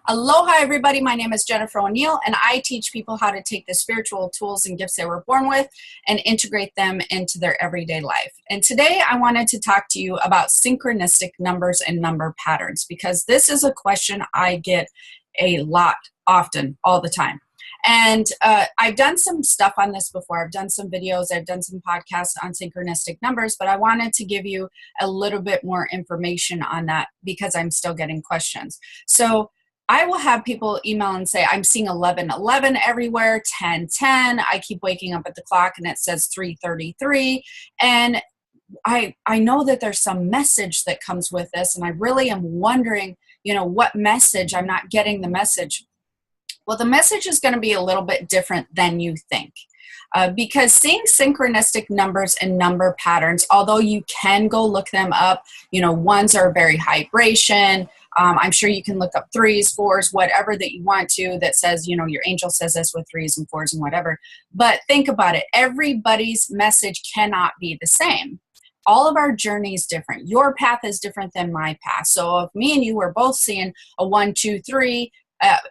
Aloha, everybody. My name is Jennifer O'Neill, and I teach people how to take the spiritual tools and gifts they were born with and integrate them into their everyday life. And today I wanted to talk to you about synchronistic numbers and number patterns, because this is a question I get a lot, often, all the time. And I've done some stuff on this before. I've done some videos, I've done some podcasts on synchronistic numbers, but I wanted to give you a little bit more information on that because I'm still getting questions. So I will have people email and say, I'm seeing 11:11 everywhere, 10:10. I keep waking up at the clock and it says 3:33. And I know that there's some message that comes with this, and I really am wondering, what message? I'm not getting the message. Well, the message is going to be a little bit different than you think. Because seeing synchronistic numbers and number patterns, although you can go look them up, ones are very high vibration. I'm sure you can look up 3s, 4s, whatever that you want to that says, your angel says this with 3s and 4s and whatever. But think about it. Everybody's message cannot be the same. All of our journey is different. Your path is different than my path. So if me and you were both seeing a 1, 2, 3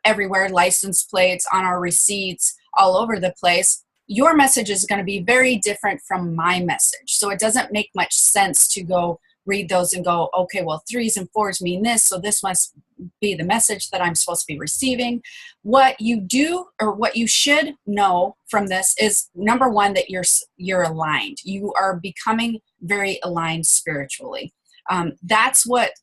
everywhere, license plates, on our receipts, all over the place, your message is going to be very different from my message. So it doesn't make much sense to go read those and go, okay, well, 3s and 4s mean this, so this must be the message that I'm supposed to be receiving. What you do, or what you should know from this, is number one, that you're aligned. You are becoming very aligned spiritually. That's what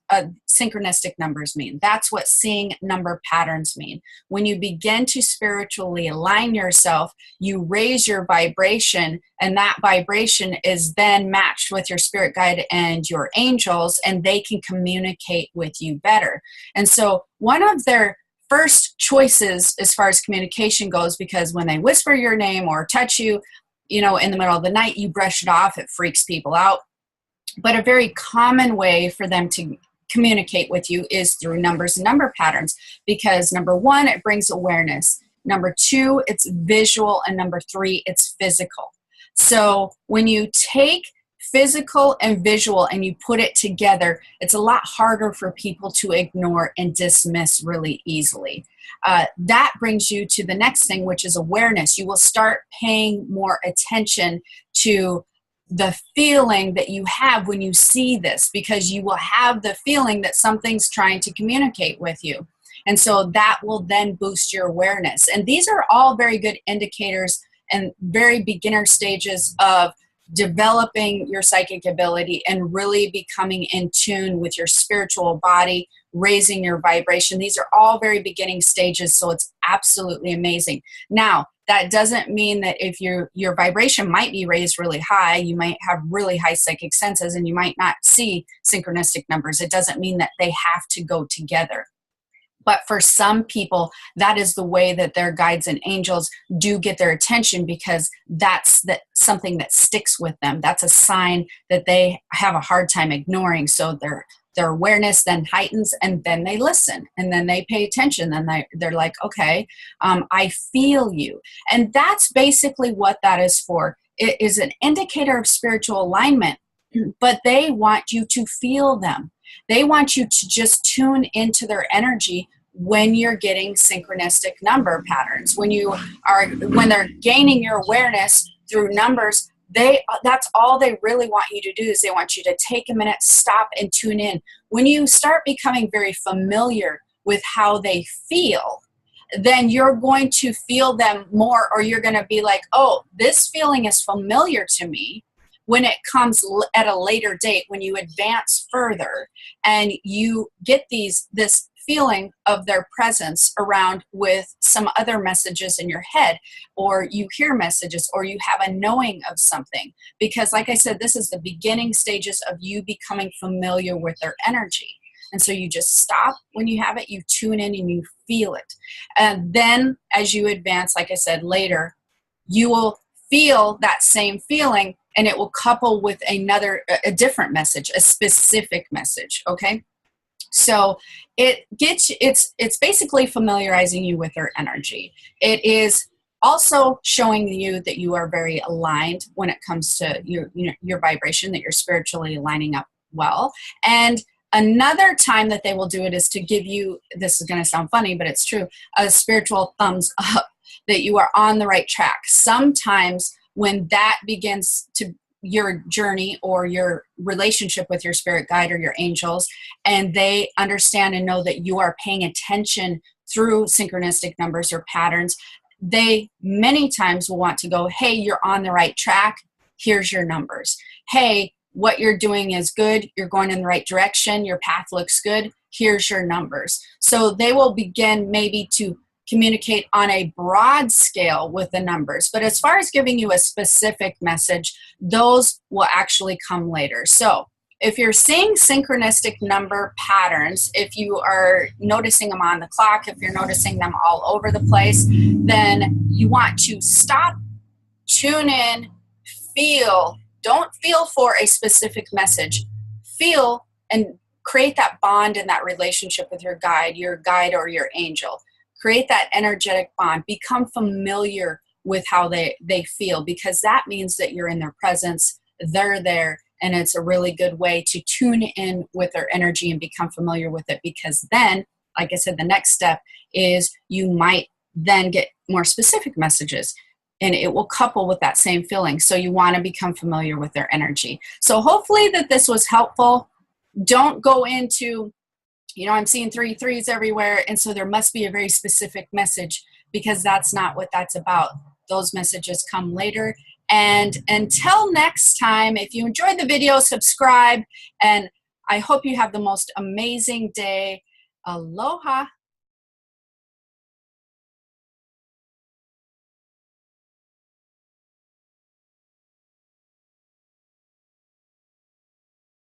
synchronistic numbers mean. That's what seeing number patterns mean. When you begin to spiritually align yourself, you raise your vibration, and that vibration is then matched with your spirit guide and your angels, and they can communicate with you better. And so one of their first choices as far as communication goes, because when they whisper your name or touch you, in the middle of the night, you brush it off. It freaks people out. But a very common way for them to communicate with you is through numbers and number patterns, because number one, it brings awareness. Number two, it's visual. And number three, it's physical. So when you take physical and visual and you put it together, it's a lot harder for people to ignore and dismiss really easily. That brings you to the next thing, which is awareness. You will start paying more attention to the feeling that you have when you see this, because you will have the feeling that something's trying to communicate with you. And so that will then boost your awareness. And these are all very good indicators and very beginner stages of developing your psychic ability and really becoming in tune with your spiritual body, raising your vibration. These are all very beginning stages, so it's absolutely amazing. Now, that doesn't mean that if your vibration might be raised really high, you might have really high psychic senses and you might not see synchronistic numbers. It doesn't mean that they have to go together. But for some people, that is the way that their guides and angels do get their attention, because that's something that sticks with them. That's a sign that they have a hard time ignoring. So their awareness then heightens, and then they listen, and then they pay attention. Then they're like, okay, I feel you. And that's basically what that is for. It is an indicator of spiritual alignment, but they want you to feel them. They want you to just tune into their energy when you're getting synchronistic number patterns. When they're gaining your awareness through numbers, that's all they really want you to do. Is they want you to take a minute, stop, and tune in. When you start becoming very familiar with how they feel, then you're going to feel them more, or you're going to be like, oh, this feeling is familiar to me. When it comes at a later date, when you advance further and you get this feeling of their presence around with some other messages in your head, or you hear messages, or you have a knowing of something. Because like I said, this is the beginning stages of you becoming familiar with their energy. And so you just stop when you have it, you tune in and you feel it. And then as you advance, like I said, later, you will feel that same feeling, and it will couple with a different message, a specific message, okay? So it's basically familiarizing you with their energy. It is also showing you that you are very aligned when it comes to your vibration, that you're spiritually lining up well. And Another time that they will do it is to give you, this is going to sound funny, but it's true, a spiritual thumbs up that you are on the right track. Sometimes when that begins to your journey or your relationship with your spirit guide or your angels, and they understand and know that you are paying attention through synchronistic numbers or patterns, they many times will want to go, hey, you're on the right track. Here's your numbers. Hey, what you're doing is good. You're going in the right direction. Your path looks good. Here's your numbers. So they will begin maybe to communicate on a broad scale with the numbers. But as far as giving you a specific message, those will actually come later. So if you're seeing synchronistic number patterns, if you are noticing them on the clock, if you're noticing them all over the place, then you want to stop, tune in, feel. Don't feel for a specific message. Feel and create that bond and that relationship with your guide or your angel. Create that energetic bond. Become familiar with how they feel, because that means that you're in their presence, they're there, and it's a really good way to tune in with their energy and become familiar with it, because then, like I said, the next step is you might then get more specific messages, and it will couple with that same feeling. So you want to become familiar with their energy. So hopefully that this was helpful. Don't go into, I'm seeing 3 3s everywhere, and so there must be a very specific message, because that's not what that's about. Those messages come later. And until next time, if you enjoyed the video, subscribe, and I hope you have the most amazing day. Aloha.